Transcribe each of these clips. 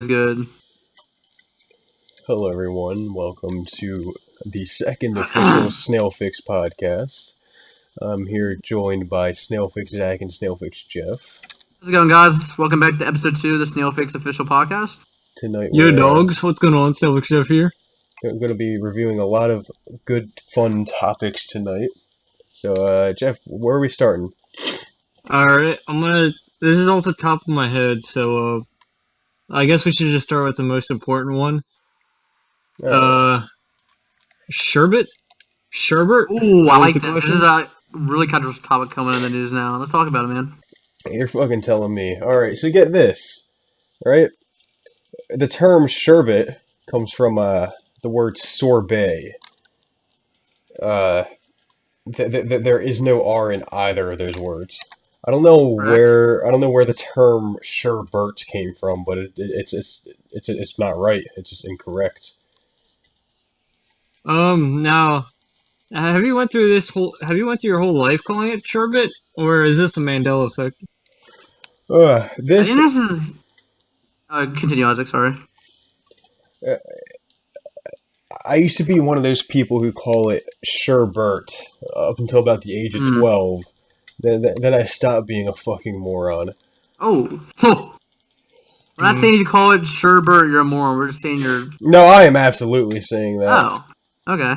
Good. Hello everyone, welcome to the second official Snailfix Podcast. I'm here joined by Snailfix Zach and Snailfix Jeff. How's it going, guys? Welcome back to episode 2 of the Snailfix Official Podcast. Tonight Yo, we're dogs, what's going on? Snailfix Jeff here. going to be reviewing a lot of good, fun topics tonight. So, Jeff, where are we starting? Alright, this is off the top of my head, so, I guess we should just start with the most important one. Sherbet? Ooh, I like this. This is a really controversial topic coming in the news now. Let's talk about it, man. You're fucking telling me. Alright, so get this. Right? The term sherbet comes from, the word sorbet. There is no R in either of those words. I don't know where the term sherbet came from, but it's not right. It's just incorrect. Now, have you went through your whole life calling it sherbet, or is this the Mandela effect? I think this is... continue, Isaac, sorry. I used to be one of those people who call it sherbet up until about the age of 12. Then I stopped being a fucking moron. Oh. We're not saying if you call it sherbet, you're a moron. We're just saying you're... No, I am absolutely saying that. Oh. Okay.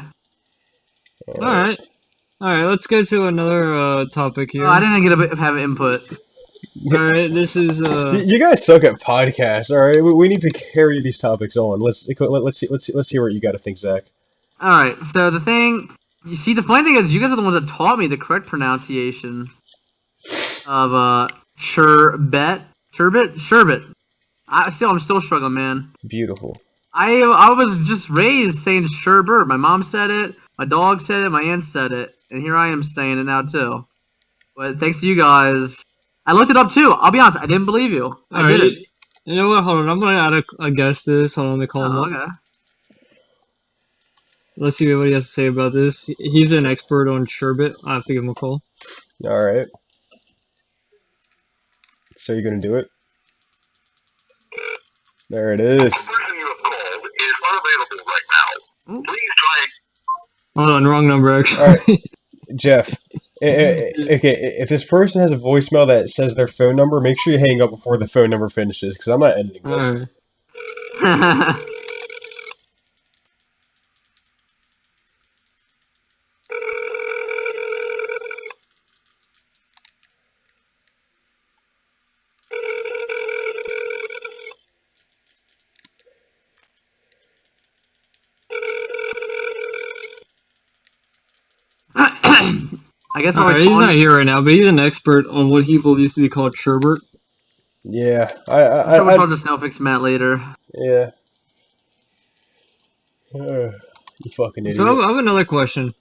Alright, let's go to another, topic here. Oh, I didn't have input. Alright, this is, You guys suck at podcasts, alright? We need to carry these topics on. Let's hear what you got to think, Zach. Alright, so the funny thing is, you guys are the ones that taught me the correct pronunciation of, sherbet. I'm still struggling, man. Beautiful. I was just raised saying sherbet. My mom said it, my dog said it, my aunt said it, and here I am saying it now too. But thanks to you guys, I looked it up too. I'll be honest, I didn't believe you. I did it. You know what? Hold on, I'm gonna add a guess to this. Hold on, let me call him up. Okay. Let's see what he has to say about this. He's an expert on sherbet. I have to give him a call. Alright. So you're gonna do it? There it is. The person you have called is unavailable right now. Ooh. Please try. Hold on, wrong number actually. Alright, Jeff. Okay, if this person has a voicemail that says their phone number, make sure you hang up before the phone number finishes, because I'm not editing this. Alright. I guess Alright, he's not here right now, but he's an expert on what he believes to be called sherbet. Yeah, I'm sure we'll talk to Snailfix Matt later. Yeah. You fucking idiot. So I have another question.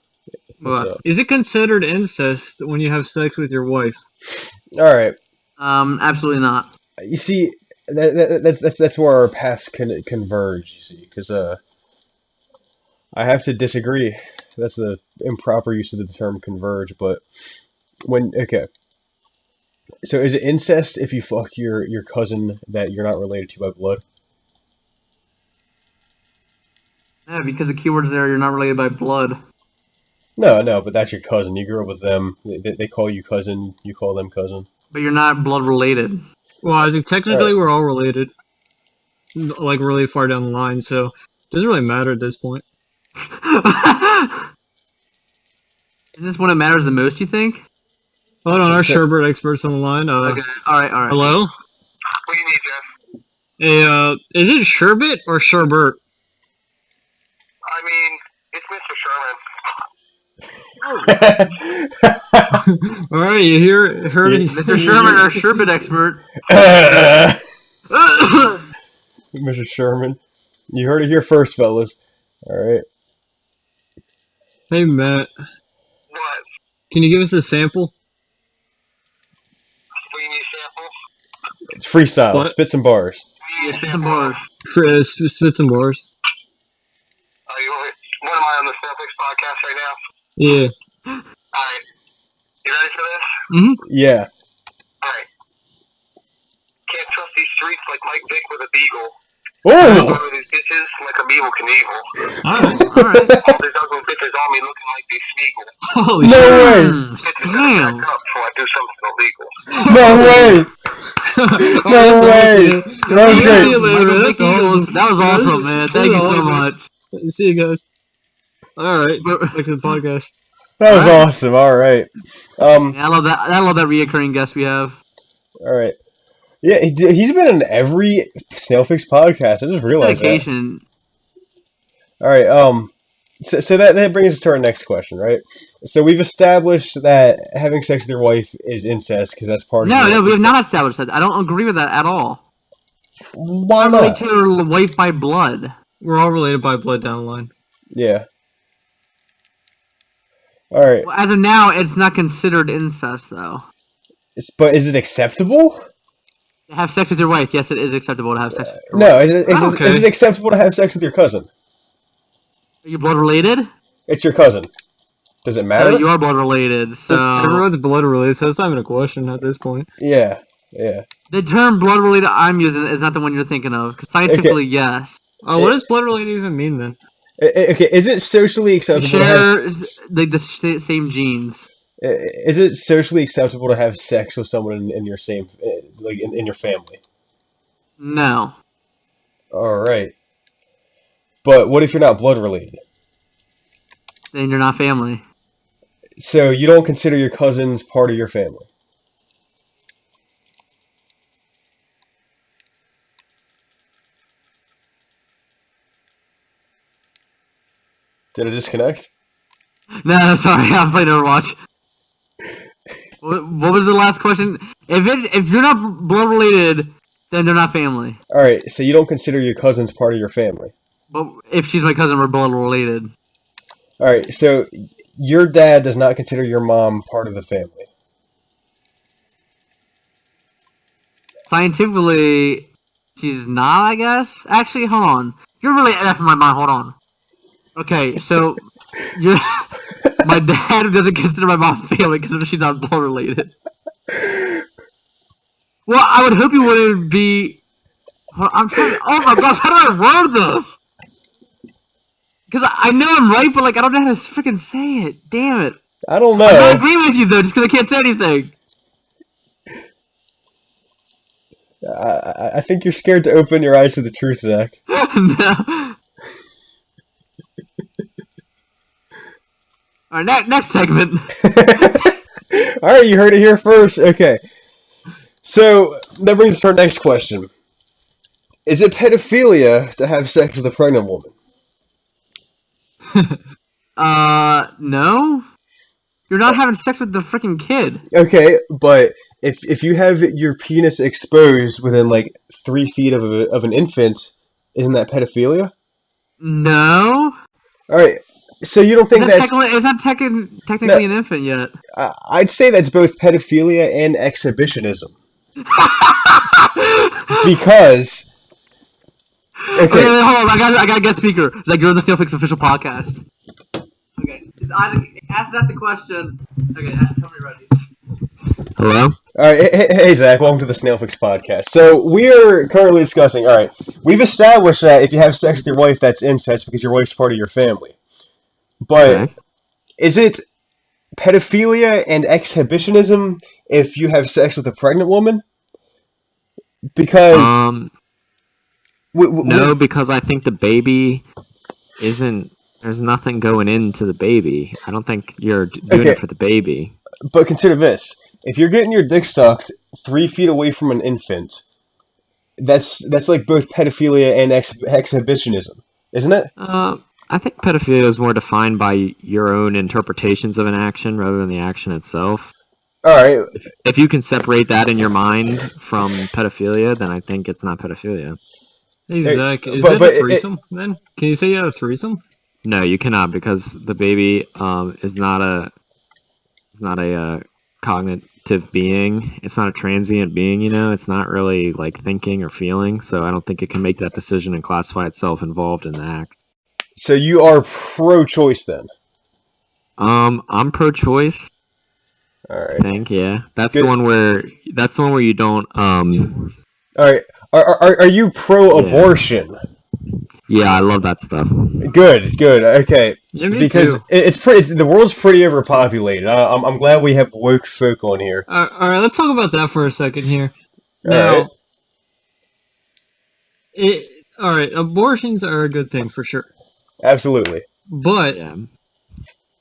What's What? up? Is it considered incest when you have sex with your wife? Alright. Absolutely not. You see, that's where our paths converge, you see, because, I have to disagree. That's the improper use of the term converge, but okay. So is it incest if you fuck your cousin that you're not related to by blood? Yeah, because the keywords there, you're not related by blood. No, but that's your cousin. You grew up with them. They call you cousin. You call them cousin. But you're not blood related. Well, I think technically we're all related. Like, really far down the line, so it doesn't really matter at this point. Is this when it matters the most, you think? Hold on, our sherbet expert's on the line. Okay, alright. Hello? What do you need, Jeff? Hey, is it sherbet or sherbet? I mean, it's Mr. Sherman. Alright, you heard it. Mr. Sherman, our sherbet expert. Mr. Sherman. You heard it here first, fellas. Alright. Hey, Matt. What? Can you give us a sample? What do you need, sample? It's freestyle. What? Spit some bars. Yeah, spit some bars. Spit some bars. What am I on the Snailfix podcast right now? Yeah. Alright. You ready for this? Mm-hmm. Yeah. Alright. Can't trust these streets like Mike Vick with a beagle. Oh! One of these bitches like a Evel Knievel. Alright. All these ugly bitches on me looking like they Smeagol. Holy No shit. way! Bitches better Damn. back up before I do something illegal. No way! No way! That was See great. you later, Michael man. Vick That's Eagles. awesome. That was awesome, man. Thank you so awesome. much. See you guys. Alright, back to the podcast. That was Alright. awesome. All right. Yeah, I love that reoccurring guest we have. All right. Yeah, he's been in every Snailfix podcast. I just realized that. Dedication. All right. So that brings us to our next question, right? So we've established that having sex with your wife is incest because that's part of No, it. we have not established that. I don't agree with that at all. Why I'm related not? to your wife by blood. We're all related by blood down the line. Yeah. All right. Well, as of now, it's not considered incest, though. But is it acceptable? To have sex with your wife, yes, it is acceptable to have sex with your No. wife. Is it acceptable to have sex with your cousin? Are you blood related? It's your cousin. Does it matter? So you are blood related, so... Everyone's blood related, so it's not even a question at this point. Yeah. The term blood related I'm using is not the one you're thinking of. 'Cause scientifically, yes. Oh, what does blood related even mean then? Okay, is it socially You acceptable share to have... the same genes. Is it socially acceptable to have sex with someone in your same... like, in your family? No. Alright. But what if you're not blood related? Then you're not family. So you don't consider your cousins part of your family? Did it disconnect? No, sorry, I'm playing Overwatch. What was the last question? If you're not blood related, then they're not family. Alright, so you don't consider your cousins part of your family? But if she's my cousin, we're blood related. Alright, so your dad does not consider your mom part of the family? Scientifically, she's not, I guess. Actually, hold on. You're really effing my mind. Hold on. Okay, so you're my dad doesn't consider my mom family because she's not blood related. Well, I would hope you wouldn't be. I'm trying. Oh my gosh, how do I word this? Because I know I'm right, but like I don't know how to freaking say it. Damn it! I don't know. I'm not agreeing with you though, just because I can't say anything. I think you're scared to open your eyes to the truth, Zach. No. All right, next segment. Alright, you heard it here first. Okay. So, that brings us to our next question. Is it pedophilia to have sex with a pregnant woman? No. You're not having sex with the freaking kid. Okay, but if you have your penis exposed within like 3 feet of an infant, isn't that pedophilia? No. Alright, so you don't think that's... It's not technically an infant yet. I'd say that's both pedophilia and exhibitionism. Because... Okay, Hold on. I got a guest speaker. It's like you're on the Snailfix Official Podcast. Okay. It's Isaac. Ask that the question. Okay, tell me ready. Hello? Alright, hey Zach, welcome to the Snailfix Podcast. So, we're currently discussing, alright, we've established that if you have sex with your wife, that's incest because your wife's part of your family. But, Okay. Is it pedophilia and exhibitionism if you have sex with a pregnant woman? Because... No, because I think the baby isn't... There's nothing going into the baby. I don't think you're doing it for the baby. But consider this. If you're getting your dick sucked 3 feet away from an infant, that's like both pedophilia and exhibitionism, isn't it? I think pedophilia is more defined by your own interpretations of an action rather than the action itself. Alright. If you can separate that in your mind from pedophilia, then I think it's not pedophilia. Hey, Zach, is but it a threesome then? Can you say you had a threesome? No, you cannot because the baby is not a cognitive being. It's not a transient being, you know. It's not really like thinking or feeling, so I don't think it can make that decision and classify itself involved in the act. So you are pro-choice then? I'm pro-choice. Alright. I think, yeah. That's Good. the one where you don't Alright. Are you pro-abortion? Yeah, I love that stuff. Good. Okay, Yeah, me because too. the world's pretty overpopulated. I'm glad we have woke folk on here. Alright, let's talk about that for a second here. All right. Now, alright, abortions are a good thing for sure. Absolutely. But Yeah.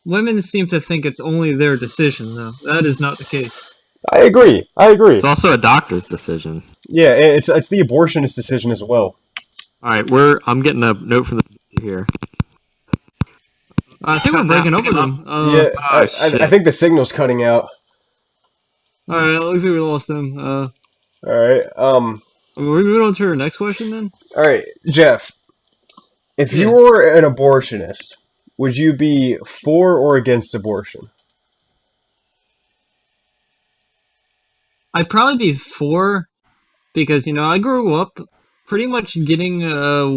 women seem to think it's only their decision, though. That is not the case. I agree. It's also a doctor's decision. Yeah, it's the abortionist decision as well. All right, I'm getting a note from the here. I think we're breaking up with them. Yeah, I think the signal's cutting out. Alright, looks like we lost them. All right. Are we moving on to our next question then? All right, Jeff. If you Yeah. were an abortionist, would you be for or against abortion? I'd probably be for, because, I grew up pretty much getting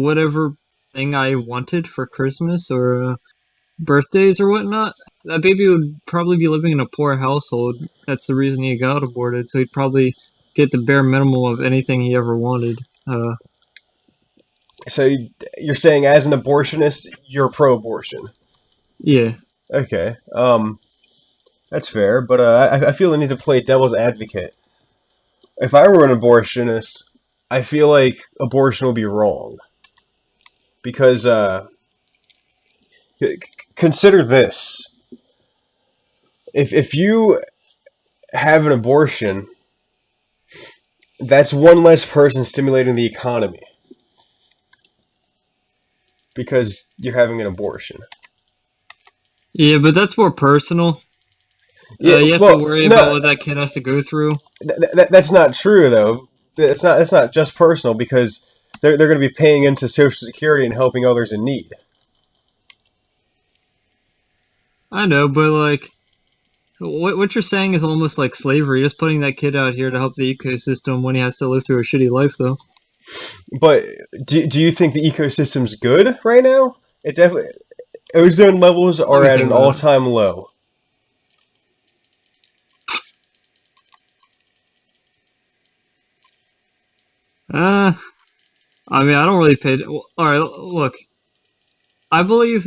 whatever thing I wanted for Christmas or birthdays or whatnot. That baby would probably be living in a poor household. That's the reason he got aborted, so he'd probably get the bare minimum of anything he ever wanted. So you're saying as an abortionist, you're pro-abortion. Yeah. Okay. That's fair, but I feel I need to play devil's advocate. If I were an abortionist, I feel like abortion would be wrong. Because, consider this. If you have an abortion, that's one less person stimulating the economy. Because you're having an abortion. Yeah, but that's more personal. Yeah, you have to worry about what that kid has to go through. That's not true, though. It's not just personal, because they're going to be paying into Social Security and helping others in need. I know, but what you're saying is almost like slavery. Just putting that kid out here to help the ecosystem when he has to live through a shitty life, though. But do you think the ecosystem's good right now? It definitely. Ozone levels are at an all-time low. I mean, I don't really pay. Alright, look. I believe,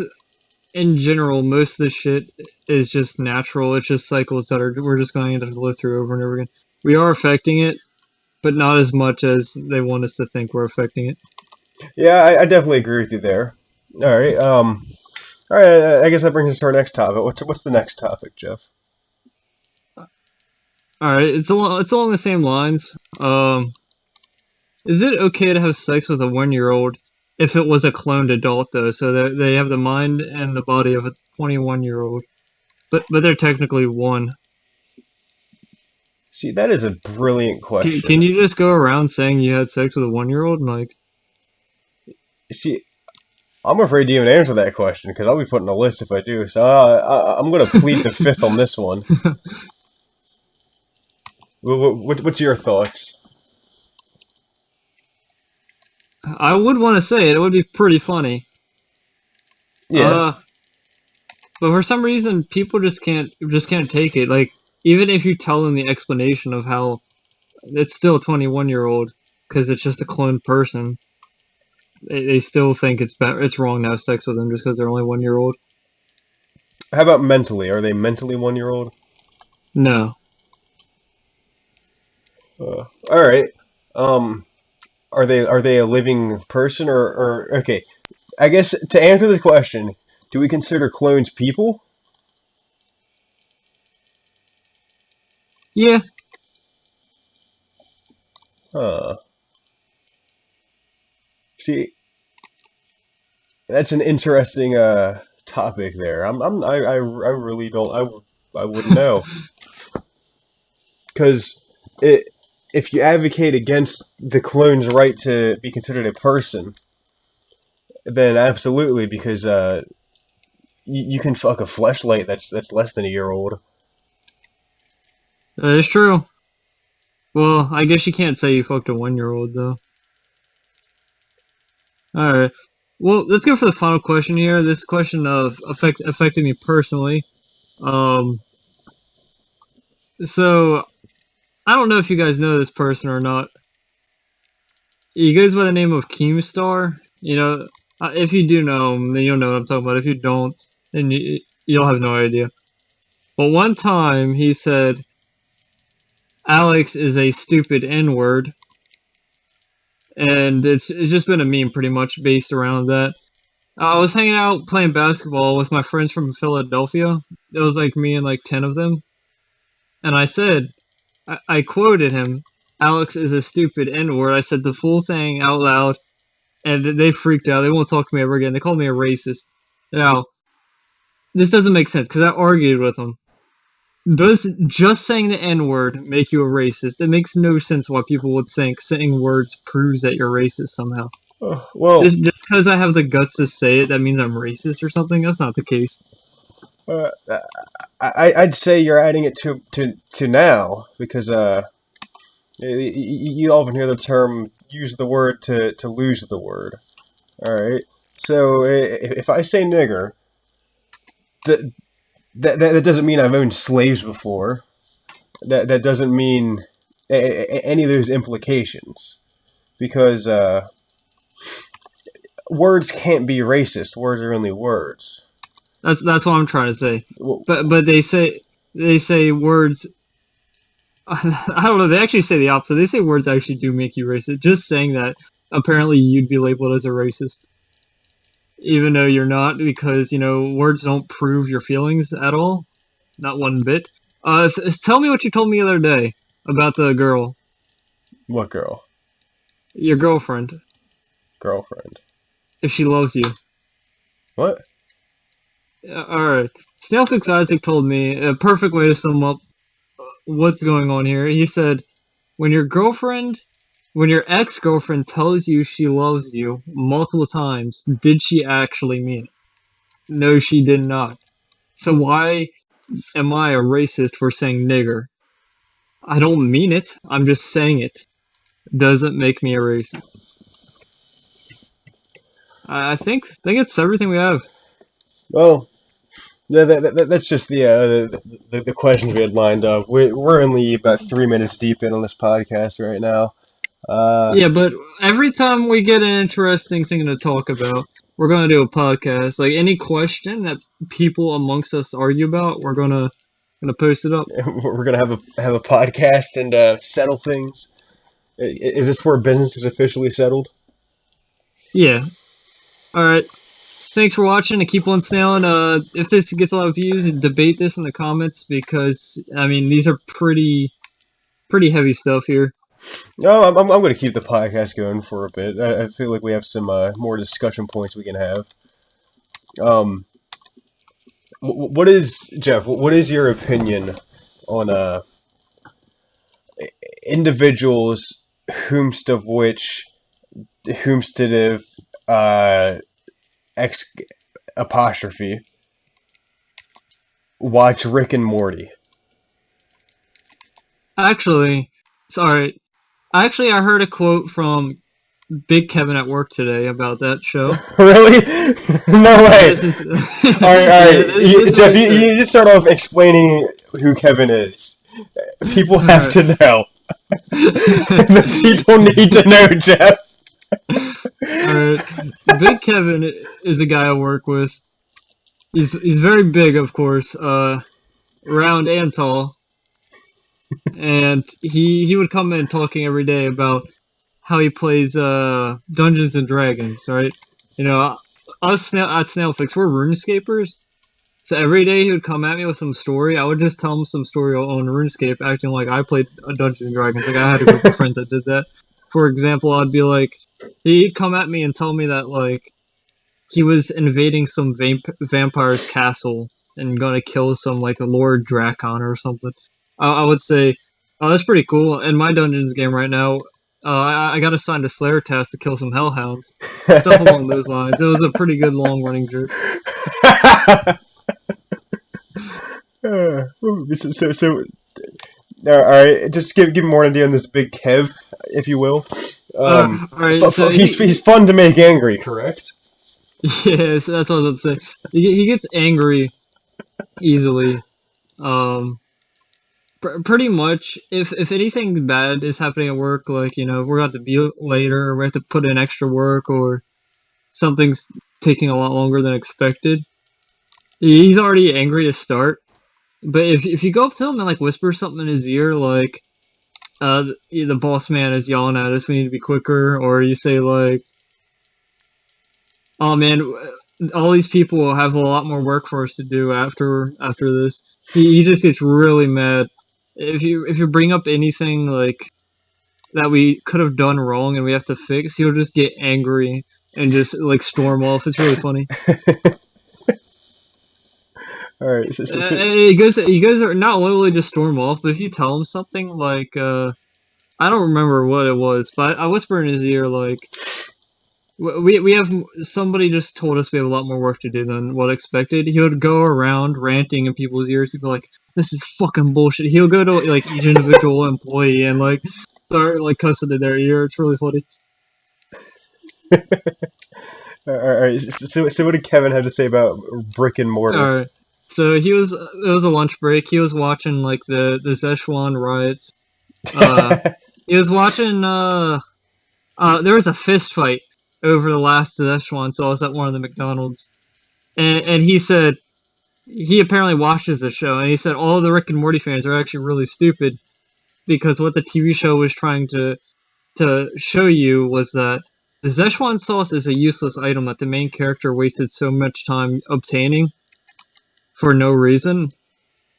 in general, most of the shit is just natural. It's just cycles that we're just going to live through over and over again. We are affecting it, but not as much as they want us to think we're affecting it. Yeah, I definitely agree with you there. Alright, I guess that brings us to our next topic. What's the next topic, Jeff? Alright, it's along the same lines. Is it okay to have sex with a 1-year-old if it was a cloned adult, though? So they have the mind and the body of a 21-year-old, but they're technically one. See, that is a brilliant question. Can you just go around saying you had sex with a 1-year-old? See, I'm afraid to even answer that question, because I'll be put on a list if I do, so I'm going to plead the fifth on this one. What's your thoughts? I would want to say it. It would be pretty funny. Yeah. But for some reason, people just can't take it. Even if you tell them the explanation of how it's still a 21-year-old because it's just a cloned person, they still think it's wrong to have sex with them just because they're only 1-year-old. How about mentally? Are they mentally 1-year-old? No. All right. Are they a living person or okay? I guess to answer this question, do we consider clones people? Yeah. See, that's an interesting topic there. I really don't. I wouldn't know. Because if you advocate against the clone's right to be considered a person, then absolutely, because you can fuck a fleshlight that's less than a year old. That is true. Well, I guess you can't say you fucked a 1-year-old, though. Alright. Well, let's go for the final question here. This question of affecting me personally. So, I don't know if you guys know this person or not. he goes by the name of Keemstar. If you do know him, then you'll know what I'm talking about. If you don't, then you'll have no idea. But one time he said, Alex is a stupid N-word. And it's just been a meme pretty much based around that. I was hanging out playing basketball with my friends from Philadelphia. It was like me and like 10 of them. And I said, I quoted him, Alex is a stupid N-word. I said the full thing out loud. And they freaked out. They won't talk to me ever again. They called me a racist. Now, this doesn't make sense because I argued with them. Does just saying the N-word make you a racist? It makes no sense why people would think saying words proves that you're racist somehow. Well, just because I have the guts to say it, that means I'm racist or something? That's not the case. I'd say you're adding it to now because you often hear the term use the word to lose the word. All right. So if I say nigger, that doesn't mean I've owned slaves before. That doesn't mean any of those implications, because words can't be racist. Words are only words. That's what I'm trying to say. Well, But they say words. I don't know. They actually say the opposite. They say words actually do make you racist. Just saying that, apparently you'd be labeled as a racist, even though you're not, because words don't prove your feelings at all, not one bit. Tell me what you told me the other day about the girl. What girl? Your girlfriend. Girlfriend. If she loves you. What? Alright. Snailfix Isaac told me a perfect way to sum up what's going on here. He said, when your ex-girlfriend tells you she loves you multiple times, did she actually mean it? No, she did not. So why am I a racist for saying nigger? I don't mean it. I'm just saying it. Doesn't make me a racist. I think it's everything we have. Well, that's just the questions we had lined up. We're only about 3 minutes deep in on this podcast right now. Yeah, but every time we get an interesting thing to talk about, we're gonna do a podcast. Like any question that people amongst us argue about, we're gonna post it up. We're gonna have a podcast and settle things. Is this where business is officially settled? Yeah. All right. Thanks for watching and keep on snailing. If this gets a lot of views, debate this in the comments because these are pretty heavy stuff here. No, I'm going to keep the podcast going for a bit. I feel like we have some more discussion points we can have. What is Jeff? What is your opinion on individuals whomstead X apostrophe watch Rick and Morty? Actually, sorry. Actually, I heard a quote from Big Kevin at work today about that show. Really? No way. All right. Jeff, you just start off explaining who Kevin is. People have to know. The people need to know, Jeff. Alright. Big Kevin is a guy I work with. He's very big, of course, round and tall. And he would come in talking every day about how he plays Dungeons and Dragons, right? Us at Snailfix, we're RuneScapers. So every day he would come at me with some story. I would just tell him some story on RuneScape, acting like I played Dungeons and Dragons. Like I had a group of friends that did that. For example, I'd be like, he'd come at me and tell me that like he was invading some vampire's castle and gonna kill some like a Lord Drakon or something. I would say, oh, that's pretty cool. In my Dungeons game right now, I got assigned a Slayer task to kill some Hellhounds. Stuff along those lines. It was a pretty good long running joke. So, all right. Just give me more idea on this Big Kev, if you will. All right, so he's fun to make angry, correct? Yes, that's what I was going to say. He gets angry easily. Pretty much, if anything bad is happening at work, like, we're going to be later, or we have to put in extra work, or something's taking a lot longer than expected, he's already angry to start. But if you go up to him and, like, whisper something in his ear, like, the boss man is yelling at us, we need to be quicker, or you say, like, oh man, all these people will have a lot more work for us to do after this. He just gets really mad. If you bring up anything like that we could have done wrong and we have to fix, he'll just get angry and just like storm off. It's really funny. All right. You guys are not literally just storm off, but if you tell him something like I don't remember what it was, but I whisper in his ear like, we have somebody just told us we have a lot more work to do than what expected. He would go around ranting in people's ears. He'd be like, "This is fucking bullshit." He'll go to like each individual employee and like start like cussing in their ear. It's really funny. All right. So what did Kevin have to say about brick and mortar? All right. So it was a lunch break. He was watching like the Szechuan riots. He was watching. There was a fist fight over the last Szechuan sauce at one of the McDonald's, and he said he apparently watches the show, and he said all of the Rick and Morty fans are actually really stupid because what the TV show was trying to show you was that the Szechuan sauce is a useless item that the main character wasted so much time obtaining for no reason.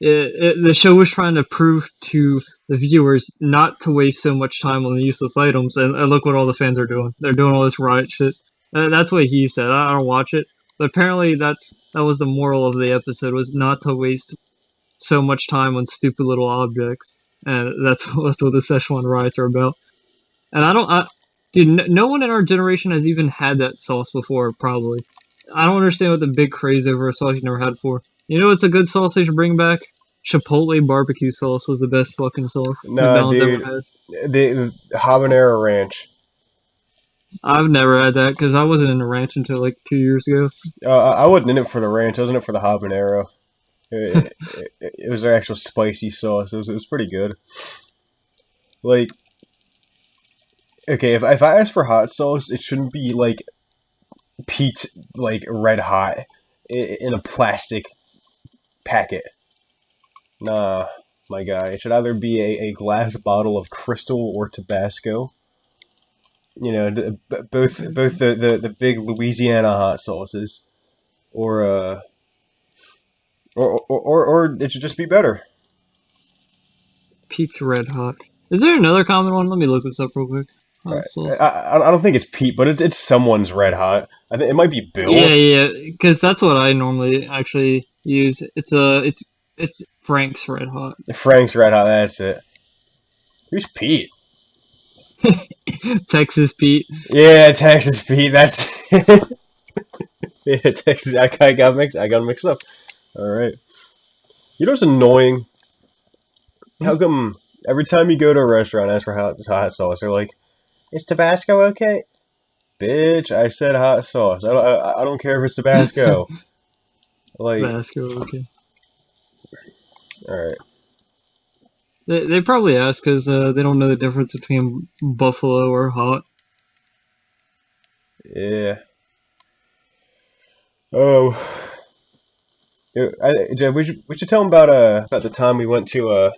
The show was trying to prove to the viewers not to waste so much time on the useless items, and look what all the fans are doing. They're doing all this riot shit. That's what he said. I don't watch it, but apparently that was the moral of the episode, was not to waste so much time on stupid little objects, and that's what the Szechuan riots are about. And dude, no one in our generation has even had that sauce before, probably. I don't understand what the big craze over a sauce you never had before. You know what's a good sauce they should bring back? Chipotle barbecue sauce was the best fucking sauce McDonald's ever had. The habanero ranch. I've never had that because I wasn't in the ranch until like 2 years ago. I wasn't in it for the ranch. I was in it for the habanero. It was their actual spicy sauce. It was pretty good. Like, okay, if I ask for hot sauce, it shouldn't be like Pete's like Red Hot in a plastic packet. Nah, my guy. It should either be a glass bottle of Crystal or Tabasco. You know, both the big Louisiana hot sauces, or it should just be better. Pete's Red Hot. Is there another common one? Let me look this up real quick. Hot sauce. I don't think it's Pete, but it's someone's Red Hot. I think it might be Bill's. Yeah, because that's what I normally actually use. It's Frank's Red Hot. Frank's Red Hot, that's it. Who's Pete? Texas Pete. Yeah, Texas Pete. That's yeah, Texas. I got mixed up. All right. You know what's annoying? How come every time you go to a restaurant and ask for hot sauce, they're like, "Is Tabasco okay?" Bitch, I said hot sauce. I don't care if it's Tabasco. Like Tabasco, okay. All right. They probably ask because they don't know the difference between buffalo or hot. Yeah. Oh. We should tell them about the time we went to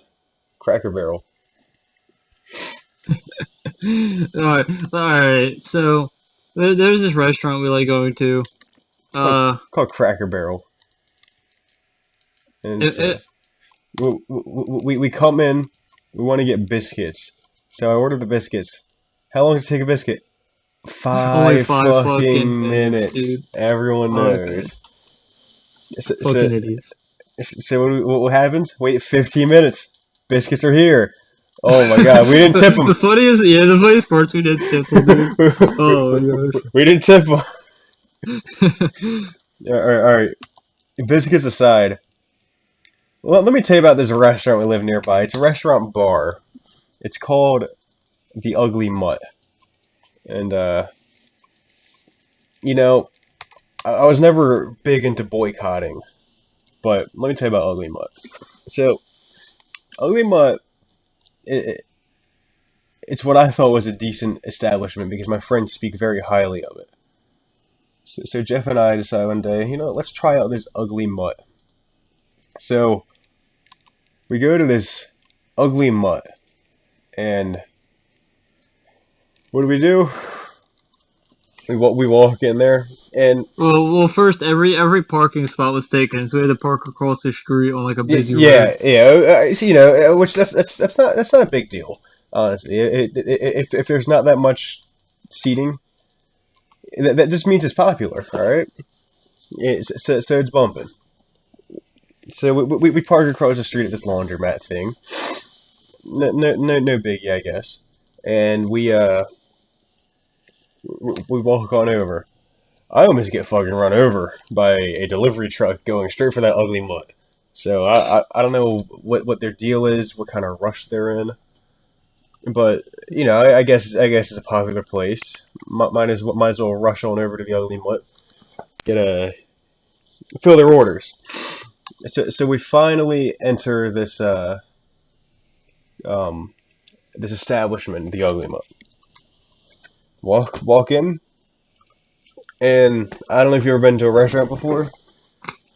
Cracker Barrel. Alright. So there's this restaurant we like going to. Called Cracker Barrel. And we come in, we want to get biscuits. So I order the biscuits. How long does it take a biscuit? Five fucking minutes. Dude. Everyone knows. Fucking idiots. So what happens? Wait 15 minutes. Biscuits are here. Oh my god, we didn't tip them. The funniest parts we didn't tip them, dude. Oh my gosh. We didn't tip them. Alright. Biscuits aside. Well, let me tell you about this restaurant we live nearby. It's a restaurant bar. It's called The Ugly Mutt. And, you know, I was never big into boycotting. But let me tell you about Ugly Mutt. So, Ugly Mutt, it's what I thought was a decent establishment because my friends speak very highly of it. So Jeff and I decided one day, let's try out this Ugly Mutt. So we go to this Ugly Mutt, and what do? We walk in there, and well, first every parking spot was taken, so we had to park across the street on like a busy road. Yeah. Which that's not a big deal, honestly. If there's not that much seating, that just means it's popular, all right? So it's bumping. So we park across the street at this laundromat thing. No biggie, I guess. And we walk on over. I almost get fucking run over by a delivery truck going straight for that Ugly Mutt. So I don't know what their deal is, what kind of rush they're in. But I guess it's a popular place. Might as well rush on over to the Ugly Mutt, fill their orders. So we finally enter this this establishment, the Ugly Mutt. Walk in, and I don't know if you've ever been to a restaurant before,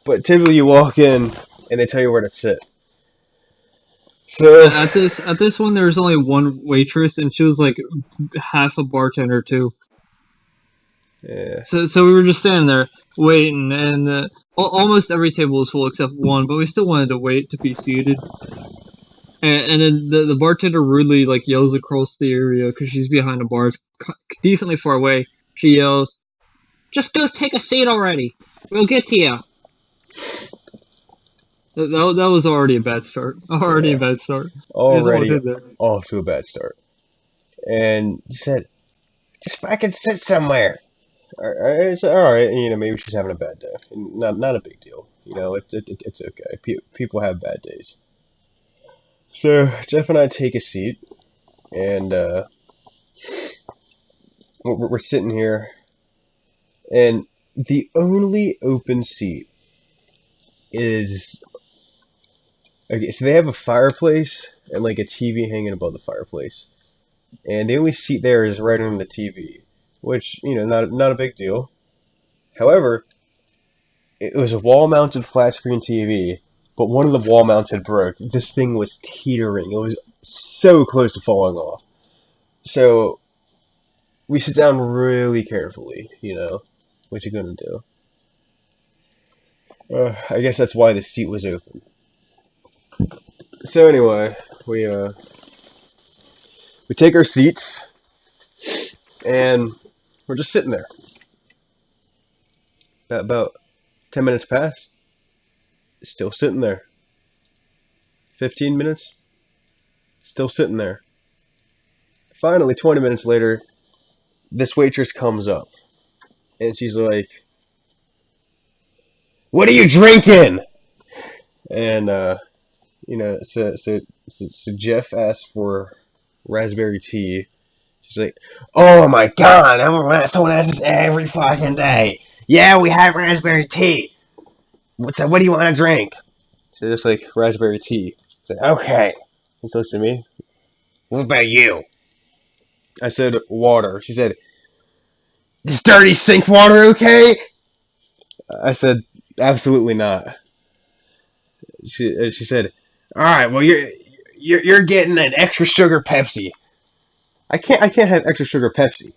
but typically you walk in and they tell you where to sit. So at this one, there was only one waitress, and she was like half a bartender too. Yeah. So we were just standing there waiting, and almost every table was full except one, but we still wanted to wait to be seated. And then the bartender rudely like yells across the area because she's behind a bar, decently far away. She yells, "Just go take a seat already. We'll get to you." That was already a bad start. A bad start. Already off to a bad start. And she said, "Just fucking sit somewhere." I said, all right. Maybe she's having a bad day. Not a big deal. It's okay. People have bad days. So Jeff and I take a seat, and we're sitting here, and the only open seat is okay. So they have a fireplace and like a TV hanging above the fireplace, and the only seat there is right on the TV, which not a big deal. However, it was a wall-mounted flat-screen TV. But one of the wall mounts had broke. This thing was teetering. It was so close to falling off. So we sit down really carefully, what you gonna do? I guess that's why the seat was open. So anyway, we take our seats, and we're just sitting there. About 10 minutes pass. Still sitting there. 15 minutes. Still sitting there. Finally, 20 minutes later, this waitress comes up. And she's like, "What are you drinking?" And, so Jeff asked for raspberry tea. She's like, "Oh my god, someone asks this every fucking day. Yeah, we have raspberry tea. What do you want to drink?" So just like raspberry tea. Like, okay. He looks at me. "What about you?" I said, "Water." She said, "This dirty sink water, okay?" I said, "Absolutely not." She said, "All right, well you're getting an extra sugar Pepsi." I can't have extra sugar Pepsi.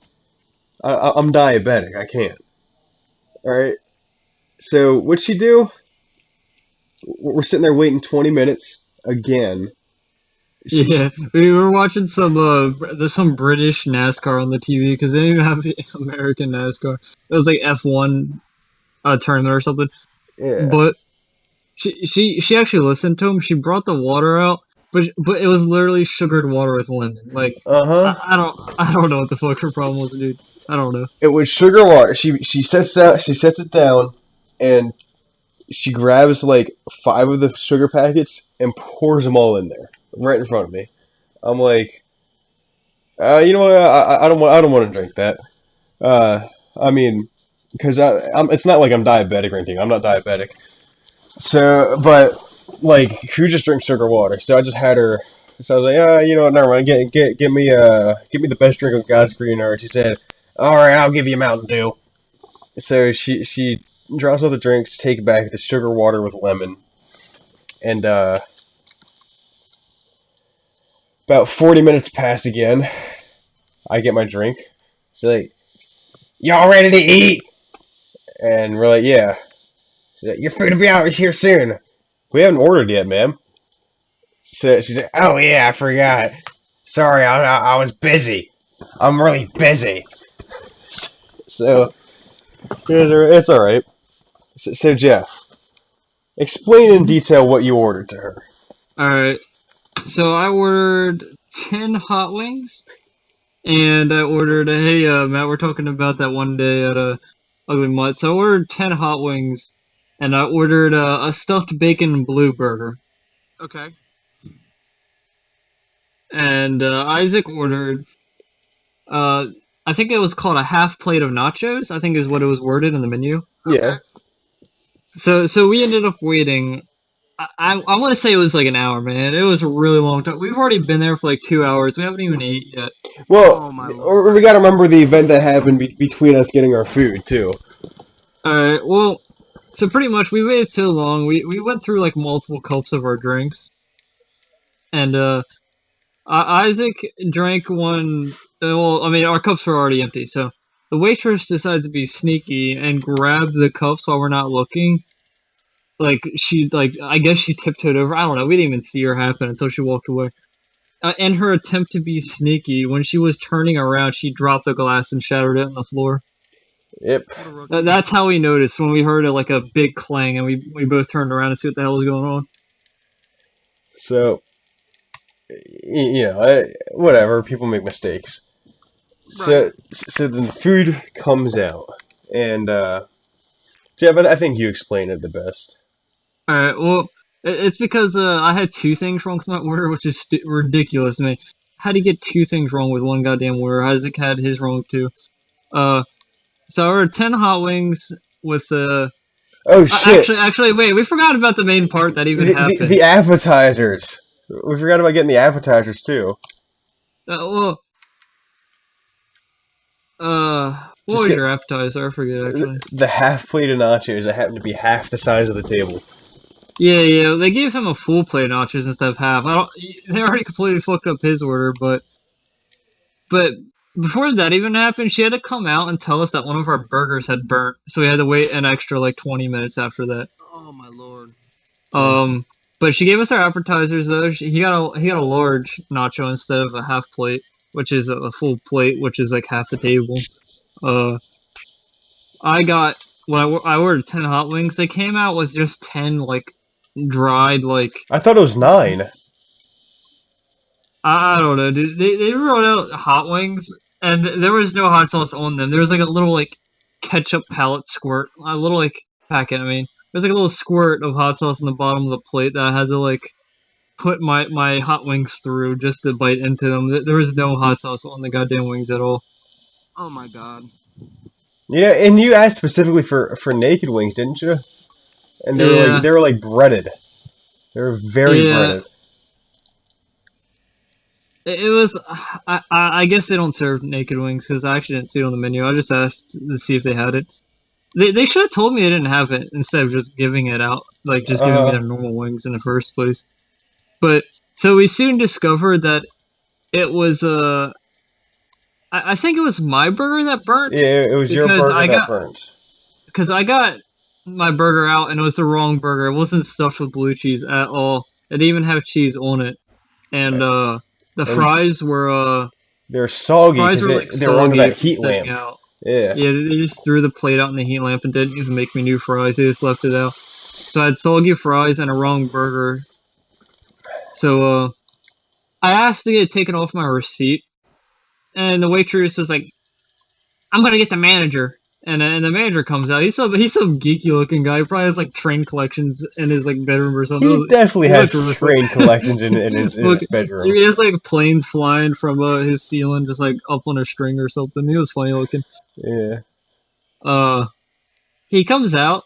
I'm diabetic. I can't. All right. So what'd she do? We're sitting there waiting 20 minutes again. Yeah, we were watching there's some British NASCAR on the TV because they didn't even have American NASCAR. It was like F1 tournament or something. Yeah. But she actually listened to him. She brought the water out, but it was literally sugared water with lemon. Like I don't know what the fuck her problem was, dude. I don't know. It was sugar water. She sets it down, and she grabs like 5 of the sugar packets and pours them all in there, right in front of me. I'm like, you know what? I don't want to drink that. I mean, because it's not like I'm diabetic or anything. I'm not diabetic. So, but like, who just drinks sugar water? So I just had her. So I was like, you know what? Never mind. Give me the best drink of God's green earth. She said, all right, I'll give you a Mountain Dew. So she drops all the drinks, take back the sugar water with lemon, and about 40 minutes pass again. I get my drink. She's like, y'all ready to eat? And we're like, yeah. She's like, your food will be out here soon. We haven't ordered yet, ma'am. So she's like, oh yeah, I forgot. Sorry, I was busy. I'm really busy. So, it's alright. So Jeff, explain in detail what you ordered to her. Alright. So I ordered 10 hot wings. And I ordered, hey, Matt, we're talking about that one day at Ugly Mutt. So I ordered 10 hot wings. And I ordered a stuffed bacon blue burger. Okay. And Isaac ordered, I think it was called a half plate of nachos, I think is what it was worded in the menu. Yeah. So we ended up waiting, I want to say it was like an hour, man. It was a really long time. We've already been there for like 2 hours. We haven't even ate yet. Well, we gotta remember the event that happened between us getting our food, too. Alright, well, so pretty much we waited so long. We went through like multiple cups of our drinks. And, Isaac drank one. Well, I mean, our cups were already empty, so the waitress decides to be sneaky and grab the cups while we're not looking. I guess she tiptoed over. I don't know. We didn't even see her happen until she walked away. In her attempt to be sneaky, when she was turning around, she dropped the glass and shattered it on the floor. Yep. That's how we noticed when we heard like a big clang, and we both turned around to see what the hell was going on. So, you know, whatever. People make mistakes. Right. So then the food comes out, and Jeff, I think you explained it the best. Alright, well, it's because I had 2 things wrong with my order, which is ridiculous. I mean, how do you get 2 things wrong with one goddamn order? Isaac had his wrong too. So I ordered 10 hot wings with Oh shit! Actually, wait, we forgot about the main part that even happened. The appetizers. We forgot about getting the appetizers too. What was your appetizer? I forget, actually. The half plate of nachos that happened to be half the size of the table. Yeah, they gave him a full plate of nachos instead of half. They already completely fucked up his order, but before that even happened, she had to come out and tell us that one of our burgers had burnt, so we had to wait an extra, like, 20 minutes after that. Oh my lord. But she gave us our appetizers, though. He got a large nacho instead of a half plate, which is a full plate, which is, like, half the table. I ordered 10 hot wings. They came out with just 10, like, dried, like... I thought it was 9. I don't know, dude. They wrote out hot wings, and there was no hot sauce on them. There was, like, a little, like, ketchup palette squirt. A little, like, packet, I mean. There's, like, a little squirt of hot sauce on the bottom of the plate that I had to, like, put my hot wings through just to bite into them. There was no hot sauce on the goddamn wings at all. Oh my god. Yeah, and you asked specifically for naked wings, didn't you? And they were like breaded. They were very breaded. It was. I guess they don't serve naked wings because I actually didn't see it on the menu. I just asked to see if they had it. They should have told me they didn't have it instead of just giving it out, like just giving me their normal wings in the first place. But so we soon discovered that it was I think it was my burger that burnt. Yeah, it was your burger that burnt. Because I got my burger out and it was the wrong burger. It wasn't stuffed with blue cheese at all. It didn't even have cheese on it. And the fries were they're soggy because they were under that heat lamp. Out. Yeah. Yeah, they just threw the plate out in the heat lamp and didn't even make me new fries. They just left it out. So I had soggy fries and a wrong burger. So I asked to get it taken off my receipt. And the waitress was like, I'm gonna get the manager. And the manager comes out. He's some geeky looking guy. He probably has like train collections in his like bedroom or something. He definitely has train collections in his bedroom. He has like planes flying from his ceiling, just like up on a string or something. He was funny looking. Yeah. He comes out,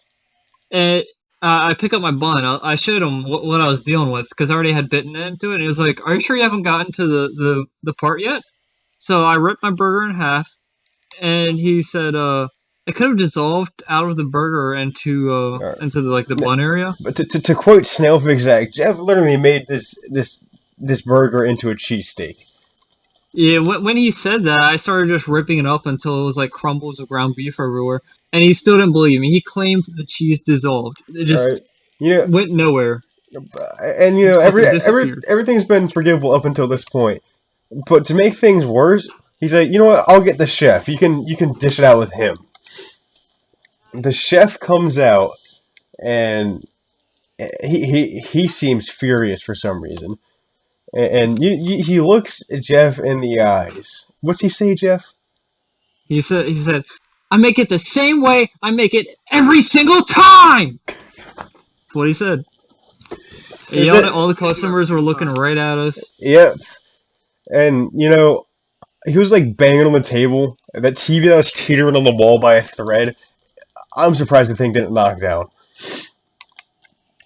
and I pick up my bun. I showed him what I was dealing with because I already had bitten into it. And he was like, "Are you sure you haven't gotten to the part yet?" So I ripped my burger in half, and he said, "It could have dissolved out of the burger into Alright. into the bun area." But to quote Snailfix, Jeff literally made this burger into a cheesesteak. Yeah, when he said that, I started just ripping it up until it was like crumbles of ground beef everywhere, and he still didn't believe me. He claimed the cheese dissolved. It just Alright, you know, went nowhere. and you know Fucking disappeared. everything's been forgivable up until this point. But to make things worse, he's like, you know what? I'll get the chef. You can dish it out with him. The chef comes out, and he seems furious for some reason. And he looks Jeff in the eyes. What's he say, Jeff? He said, "I make it the same way I make it every single time." That's what he said. He yelled at all the customers were looking right at us. Yep. And, you know, he was like banging on the table. That TV that was teetering on the wall by a thread. I'm surprised the thing didn't knock down.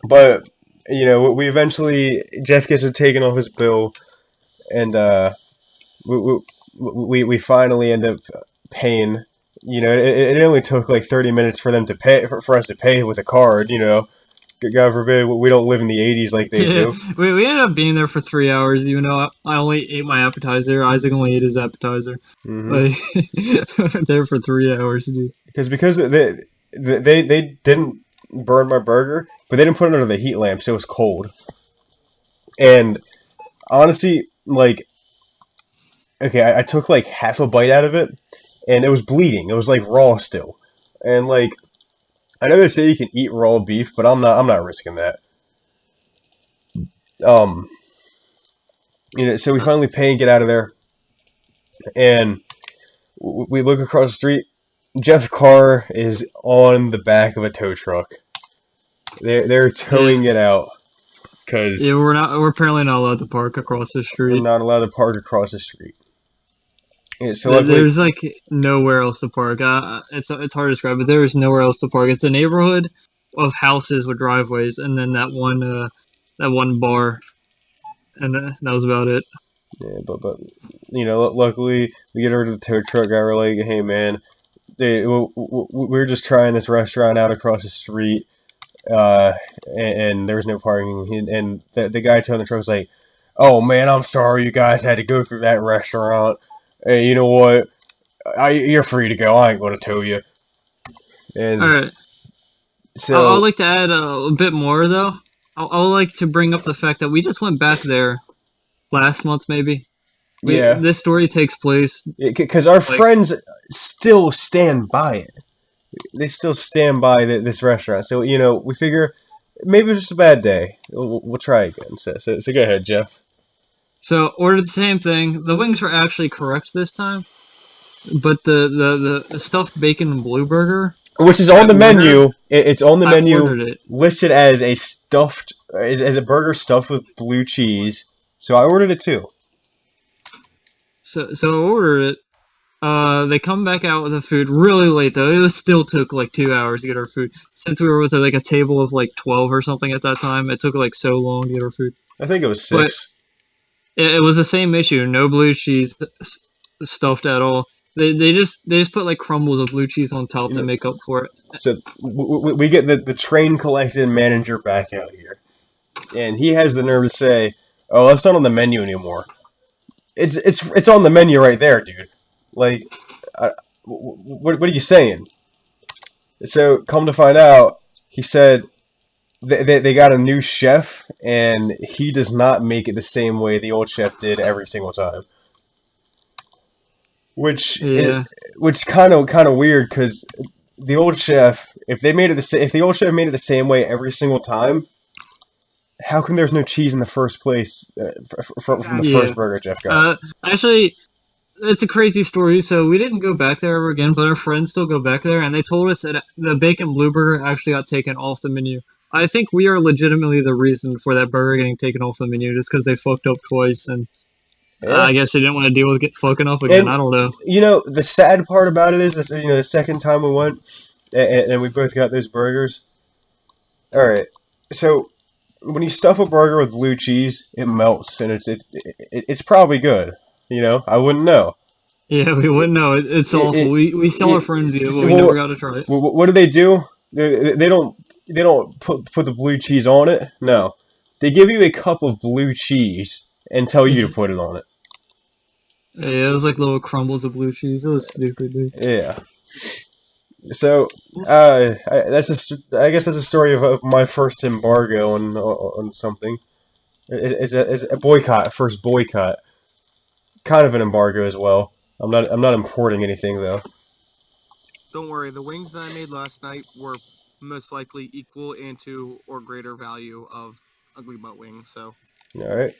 But, you know, we eventually, Jeff gets it taken off his bill, and we finally end up paying. You know, it only took like 30 minutes for them to pay, for us to pay with a card. You know, God forbid we don't live in the 80s like they do. We ended up being there for 3 hours, even though I only ate my appetizer. Isaac only ate his appetizer. Mm-hmm. Like, there for 3 hours, dude. Because they didn't burn my burger, but they didn't put it under the heat lamp, so it was cold. And honestly, like, okay, I took like half a bite out of it, and it was bleeding. It was like raw still, and like, I know they say you can eat raw beef, but I'm not risking that. You know, so we finally pay and get out of there, and we look across the street. Jeff's car is on the back of a tow truck. They're towing it out because we're apparently not allowed to park across the street. we're not allowed to park across the street. Yeah, so luckily, There's like nowhere else to park. It's hard to describe, but there is nowhere else to park. It's a neighborhood of houses with driveways, and then that one bar, and that was about it. yeah, but you know, luckily we get over to the tow truck guy. We're like, hey man, we're just trying this restaurant out across the street, and there was no parking. And the guy towing the truck was like, oh man, I'm sorry you guys had to go through that restaurant. Hey, you know what? You're free to go. I ain't gonna tow you. And All right. so I'd like to add a bit more though. I would like to bring up the fact that we just went back there last month, maybe. yeah, This story takes place. because our friends still stand by it. They still stand by this restaurant. So you know, we figure maybe it's just a bad day. We'll try again. So go ahead, Jeff. So ordered the same thing. The wings were actually correct this time, but the stuffed bacon and blue burger, Which is on the menu. It's on the I menu, ordered it. listed as as a burger stuffed with blue cheese. So I ordered it too. So I ordered it. They come back out with the food really late though. It still took like 2 hours to get our food. Since we were with like a table of like 12 or something at that time, it took like so long to get our food. I think it was 6. It was the same issue. No blue cheese stuffed at all. They just put like crumbles of blue cheese on top to make up for it. So we get the train collected manager back out here, and he has the nerve to say, "Oh, that's not on the menu anymore." It's on the menu right there, dude. Like, what are you saying? So come to find out, he said they got a new chef, and he does not make it the same way the old chef did every single time. Which kind of weird, because the old chef, if the old chef made it the same way every single time, how come there's no cheese in the first place from the first burger Jeff got? Actually, it's a crazy story. So we didn't go back there ever again, but our friends still go back there, and they told us that the bacon blue burger actually got taken off the menu. I think we are legitimately the reason for that burger getting taken off the menu, just because they fucked up twice, and I guess they didn't want to deal with fucking up again. And, I don't know. You know, the sad part about it is, that, you know, the second time we went, and we both got those burgers, All right. So when you stuff a burger with blue cheese, it melts, and it's probably good. You know, I wouldn't know. Yeah, we wouldn't know. It's awful. We tell our friends it, but we never got to try it. What do? They don't put the blue cheese on it. No, they give you a cup of blue cheese and tell you to put it on it. Yeah, it was like little crumbles of blue cheese. It was stupid, dude. Yeah. So, I guess that's a story of my first embargo on something. It's a boycott, first boycott. Kind of an embargo as well. I'm not importing anything though. Don't worry, the wings that I made last night were most likely equal and to or greater value of ugly butt wings. So. All right.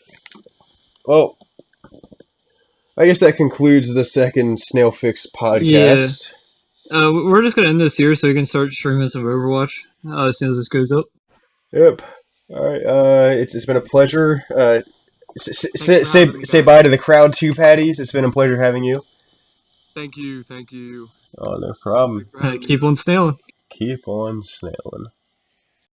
Well, I guess that concludes the second Snailfix podcast. Yeah. We're just gonna end this here so we can start streaming some Overwatch as soon as this goes up. Yep. All right. It's been a pleasure. Say bye to the crowd too, Pattiez. It's been a pleasure having you. Thank you. Oh, no problem. Keep on snailing. Keep on snailing.